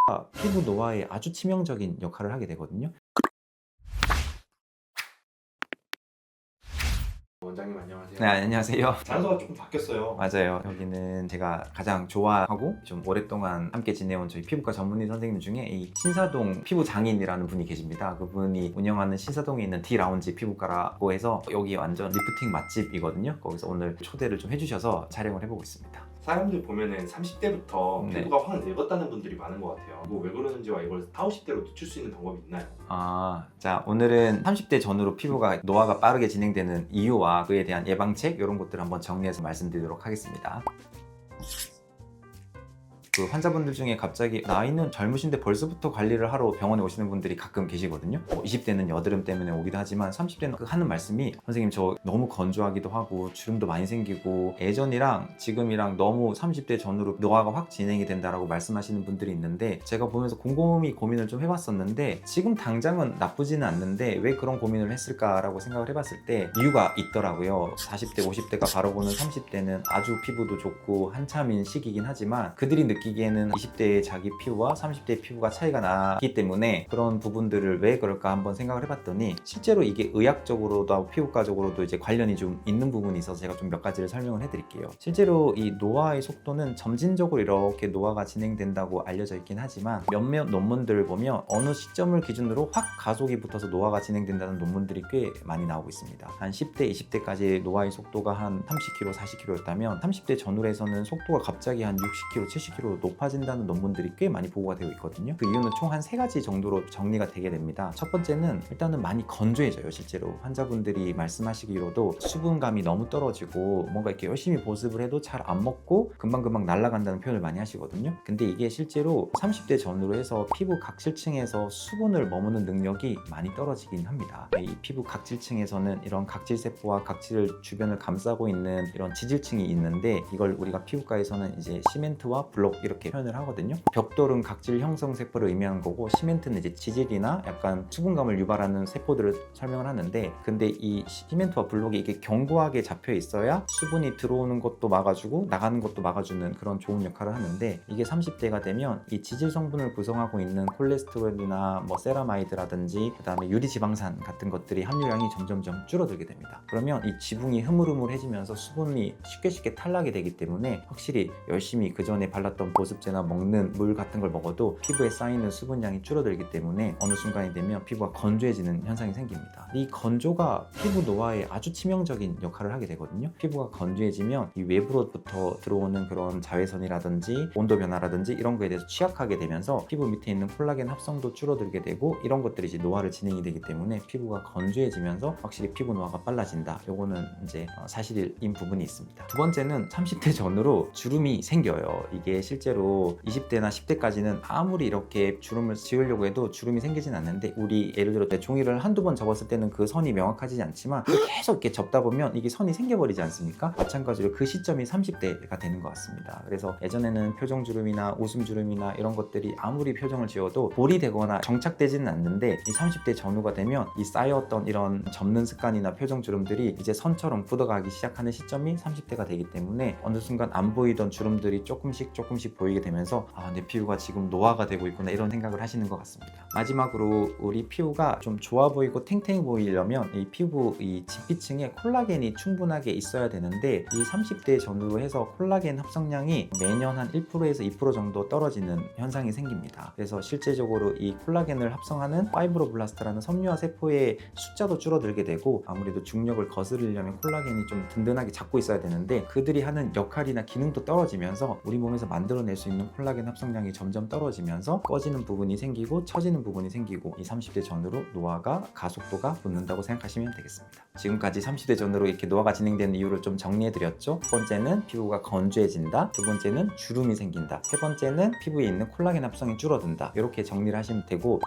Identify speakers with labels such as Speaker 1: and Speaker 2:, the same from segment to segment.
Speaker 1: 가 피부 노화에 아주 치명적인 역할을 하게 되거든요.
Speaker 2: 원장님 안녕하세요.
Speaker 1: 네, 안녕하세요.
Speaker 2: 장소가 조금 바뀌었어요.
Speaker 1: 맞아요. 여기는 제가 가장 좋아하고 좀 오랫동안 함께 지내온 저희 피부과 전문의 선생님 중에 이 신사동 피부 장인이라는 분이 계십니다. 그분이 운영하는 신사동에 있는 D 라운지 피부과라고 해서 여기 완전 리프팅 맛집이거든요. 거기서 오늘 초대를 좀 해주셔서 촬영을 해보고 있습니다.
Speaker 2: 사람들 보면은 30대부터
Speaker 1: 네.
Speaker 2: 피부가 확 늙었다는 분들이 많은 것 같아요. 이거 왜 그러는지와 이걸 40, 50대로 늦출 수 있는 방법이 있나요?
Speaker 1: 자, 오늘은 30대 전후로 피부가 노화가 빠르게 진행되는 이유와 그에 대한 예방책 이런 것들을 한번 정리해서 말씀드리도록 하겠습니다. 그 환자분들 중에 갑자기 나이는 젊으신데 벌써부터 관리를 하러 병원에 오시는 분들이 가끔 계시거든요. 20대는 여드름 때문에 오기도 하지만 30대는 하는 말씀이 선생님 저 너무 건조하기도 하고 주름도 많이 생기고 예전이랑 지금이랑 너무 30대 전후로 노화가 확 진행이 된다라고 말씀하시는 분들이 있는데 제가 보면서 곰곰이 고민을 좀 해봤었는데 지금 당장은 나쁘지는 않는데 왜 그런 고민을 했을까라고 생각을 해봤을 때 이유가 있더라고요. 40대 50대가 바로 보는 30대는 아주 피부도 좋고 한참인 시기긴 하지만 그들이 느끼기에는 20대의 자기 피부와 30대의 피부가 차이가 나기 때문에 그런 부분들을 왜 그럴까 한번 생각을 해봤더니 실제로 이게 의학적으로도 피부과적으로도 이제 관련이 좀 있는 부분이 있어서 제가 좀 몇 가지를 설명을 해드릴게요. 실제로 이 노화의 속도는 점진적으로 이렇게 노화가 진행된다고 알려져 있긴 하지만 몇몇 논문들을 보면 어느 시점을 기준으로 확 가속이 붙어서 노화가 진행된다는 논문들이 꽤 많이 나오고 있습니다. 한 10대, 20대까지 노화의 속도가 한 30km, 40km였다면 30대 전후에서는 속도가 갑자기 한 60km, 70km 높아진다는 논문들이 꽤 많이 보고가 되고 있거든요. 그 이유는 총 한 3가지 정도로 정리가 되게 됩니다. 첫 번째는 일단은 많이 건조해져요. 실제로 환자분들이 말씀하시기로도 수분감이 너무 떨어지고 뭔가 이렇게 열심히 보습을 해도 잘 안 먹고 금방금방 날아간다는 표현을 많이 하시거든요. 근데 이게 실제로 30대 전후로 해서 피부 각질층에서 수분을 머무는 능력이 많이 떨어지긴 합니다. 이 피부 각질층에서는 이런 각질세포와 각질 주변을 감싸고 있는 이런 지질층이 있는데 이걸 우리가 피부과에서는 이제 시멘트와 블록 이렇게 표현을 하거든요. 벽돌은 각질 형성 세포를 의미하는 거고 시멘트는 이제 지질이나 약간 수분감을 유발하는 세포들을 설명을 하는데 근데 이 시멘트와 블록이 이게 견고하게 잡혀 있어야 수분이 들어오는 것도 막아주고 나가는 것도 막아주는 그런 좋은 역할을 하는데 이게 30대가 되면 이 지질 성분을 구성하고 있는 콜레스테롤이나 뭐 세라마이드라든지 그 다음에 유리지방산 같은 것들이 함유량이 점점점 줄어들게 됩니다. 그러면 이 지붕이 흐물흐물해지면서 수분이 쉽게 탈락이 되기 때문에 확실히 열심히 그 전에 발랐던 보습제나 먹는 물 같은 걸 먹어도 피부에 쌓이는 수분량이 줄어들기 때문에 어느 순간이 되면 피부가 건조해지는 현상이 생깁니다. 이 건조가 피부 노화에 아주 치명적인 역할을 하게 되거든요. 피부가 건조해지면 이 외부로부터 들어오는 그런 자외선이라든지 온도 변화라든지 이런 거에 대해서 취약하게 되면서 피부 밑에 있는 콜라겐 합성도 줄어들게 되고 이런 것들이 이제 노화를 진행이 되기 때문에 피부가 건조해지면서 확실히 피부 노화가 빨라진다. 요거는 이제 사실인 부분이 있습니다. 두 번째는 30대 전후로 주름이 생겨요. 이게 실제로 20대나 10대까지는 아무리 이렇게 주름을 지우려고 해도 주름이 생기진 않는데 우리 예를 들어 종이를 한두 번 접었을 때는 그 선이 명확하지 않지만 계속 이렇게 접다 보면 이게 선이 생겨버리지 않습니까? 마찬가지로 그 시점이 30대가 되는 것 같습니다. 그래서 예전에는 표정주름이나 웃음주름이나 이런 것들이 아무리 표정을 지어도 볼이 되거나 정착되지는 않는데 이 30대 전후가 되면 이 쌓여왔던 이런 접는 습관이나 표정주름들이 이제 선처럼 굳어가기 시작하는 시점이 30대가 되기 때문에 어느 순간 안 보이던 주름들이 조금씩 보이게 되면서 내 피부가 지금 노화가 되고 있구나 이런 생각을 하시는 것 같습니다. 마지막으로 우리 피부가 좀 좋아 보이고 탱탱해 보이려면 이 피부 이 진피층에 콜라겐이 충분하게 있어야 되는데 이 30대 전후로 해서 콜라겐 합성량이 매년 한 1%에서 2% 정도 떨어지는 현상이 생깁니다. 그래서 실제적으로 이 콜라겐을 합성하는 파이브로블라스트라는 섬유화 세포의 숫자도 줄어들게 되고 아무래도 중력을 거스르려면 콜라겐이 좀 든든하게 잡고 있어야 되는데 그들이 하는 역할이나 기능도 떨어지면서 우리 몸에서 만들어낼 수 있는 콜라겐 합성량이 점점 떨어지면서 꺼지는 부분이 생기고 처지는 부분이 생기고 이 30대 전후로 노화가 가속도가 붙는다고 생각하시면 되겠습니다. 지금까지 30대 전후로 이렇게 노화가 진행되는 이유를 좀 정리해드렸죠. 첫 번째는 피부가 건조해진다, 두 번째는 주름이 생긴다, 세 번째는 피부에 있는 콜라겐 합성이 줄어든다. 이렇게 정리를 하시면 되고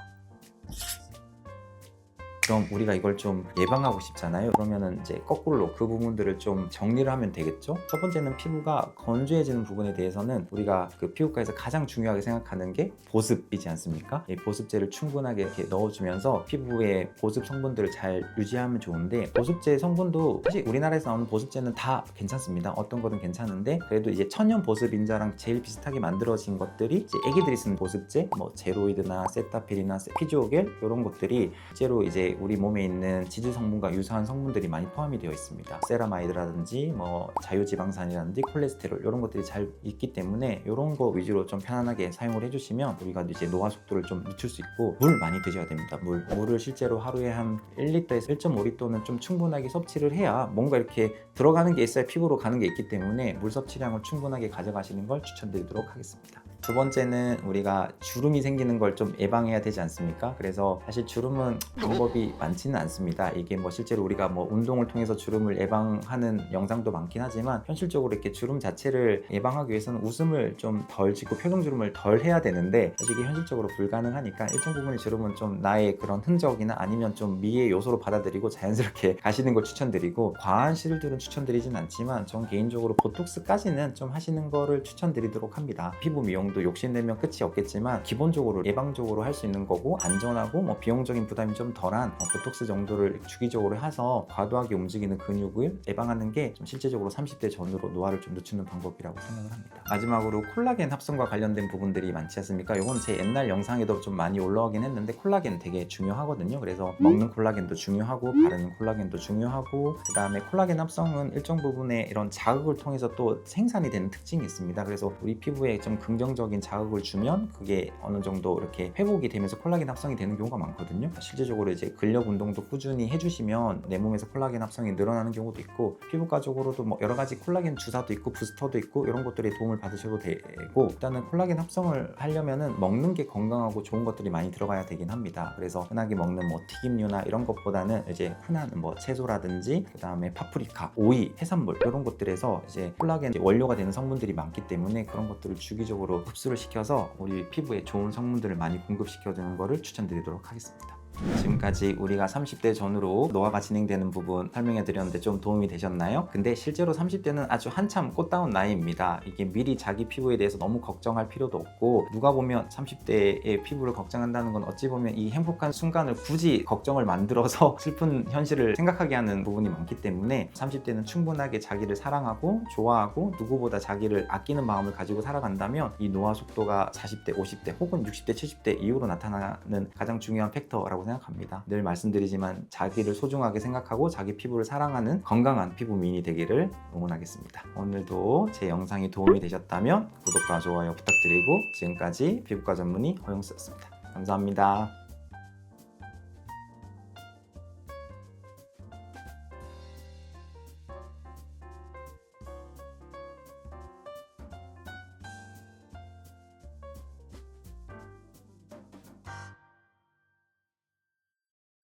Speaker 1: 그럼 우리가 이걸 좀 예방하고 싶잖아요. 그러면은 이제 거꾸로 그 부분들을 좀 정리를 하면 되겠죠. 첫 번째는 피부가 건조해지는 부분에 대해서는 우리가 그 피부과에서 가장 중요하게 생각하는 게 보습이지 않습니까? 이 보습제를 충분하게 이렇게 넣어주면서 피부의 보습 성분들을 잘 유지하면 좋은데, 보습제 성분도 사실 우리나라에서 나오는 보습제는 다 괜찮습니다. 어떤 거든 괜찮은데 그래도 이제 천연 보습 인자랑 제일 비슷하게 만들어진 것들이 이제 애기들이 쓰는 보습제, 뭐 제로이드나 세타필이나 피지오겔 이런 것들이 실제로 이제 우리 몸에 있는 지질 성분과 유사한 성분들이 많이 포함이 되어 있습니다. 세라마이드라든지 뭐 자유지방산이라든지 콜레스테롤 이런 것들이 잘 있기 때문에 이런 거 위주로 좀 편안하게 사용을 해주시면 우리가 이제 노화 속도를 좀 늦출 수 있고, 물 많이 드셔야 됩니다. 물을 실제로 하루에 한 1리터에서 1.5리터는 좀 충분하게 섭취를 해야 뭔가 이렇게 들어가는 게 있어야 피부로 가는 게 있기 때문에 물 섭취량을 충분하게 가져가시는 걸 추천드리도록 하겠습니다. 두 번째는 우리가 주름이 생기는 걸 좀 예방해야 되지 않습니까? 그래서 사실 주름은 방법이 많지는 않습니다. 이게 뭐 실제로 우리가 뭐 운동을 통해서 주름을 예방하는 영상도 많긴 하지만, 현실적으로 이렇게 주름 자체를 예방하기 위해서는 웃음을 좀 덜 짓고 표정 주름을 덜 해야 되는데, 사실 이게 현실적으로 불가능하니까 일정 부분의 주름은 좀 나의 그런 흔적이나 아니면 좀 미의 요소로 받아들이고 자연스럽게 가시는 걸 추천드리고, 과한 시술들은 추천드리진 않지만 전 개인적으로 보톡스까지는 좀 하시는 거를 추천드리도록 합니다. 피부 미용도 욕심내면 끝이 없겠지만 기본적으로 예방적으로 할 수 있는 거고, 안전하고 뭐 비용적인 부담이 좀 덜한 보톡스 정도를 주기적으로 해서 과도하게 움직이는 근육을 예방하는 게 좀 실제적으로 30대 전후로 노화를 좀 늦추는 방법이라고 생각을 합니다. 마지막으로 콜라겐 합성과 관련된 부분들이 많지 않습니까? 이건 제 옛날 영상에도 좀 많이 올라오긴 했는데, 콜라겐 되게 중요하거든요. 그래서 먹는 콜라겐도 중요하고 바르는 콜라겐도 중요하고, 그 다음에 콜라겐 합성은 일정 부분의 이런 자극을 통해서 또 생산이 되는 특징이 있습니다. 그래서 우리 피부에 좀 긍정적인 자극을 주면 그게 어느 정도 이렇게 회복이 되면서 콜라겐 합성이 되는 경우가 많거든요. 실제적으로 이제 근력 운동도 꾸준히 해주시면 내 몸에서 콜라겐 합성이 늘어나는 경우도 있고, 피부과적으로도 뭐 여러 가지 콜라겐 주사도 있고 부스터도 있고 이런 것들이 도움을 받으셔도 되고, 일단은 콜라겐 합성을 하려면은 먹는 게 건강하고 좋은 것들이 많이 들어가야 되긴 합니다. 그래서 흔하게 먹는 뭐 튀김류나 이런 것보다는 이제 흔한 뭐 채소라든지 그 다음에 파프리카, 오이, 해산물 이런 것들에서 이제 콜라겐 원료가 되는 성분들이 많기 때문에 그런 것들을 주기적으로 흡수를 시켜서 우리 피부에 좋은 성분들을 많이 공급시켜주는 것을 추천드리도록 하겠습니다. 지금까지 우리가 30대 전후로 노화가 진행되는 부분 설명해 드렸는데 좀 도움이 되셨나요? 근데 실제로 30대는 아주 한참 꽃다운 나이입니다. 이게 미리 자기 피부에 대해서 너무 걱정할 필요도 없고, 누가 보면 30대의 피부를 걱정한다는 건 어찌 보면 이 행복한 순간을 굳이 걱정을 만들어서 슬픈 현실을 생각하게 하는 부분이 많기 때문에, 30대는 충분하게 자기를 사랑하고 좋아하고 누구보다 자기를 아끼는 마음을 가지고 살아간다면 이 노화 속도가 40대, 50대 혹은 60대, 70대 이후로 나타나는 가장 중요한 팩터라고 생각합니다. 늘 말씀드리지만 자기를 소중하게 생각하고 자기 피부를 사랑하는 건강한 피부 미인이 되기를 응원하겠습니다. 오늘도 제 영상이 도움이 되셨다면 구독과 좋아요 부탁드리고, 지금까지 피부과 전문의 허용수였습니다. 감사합니다.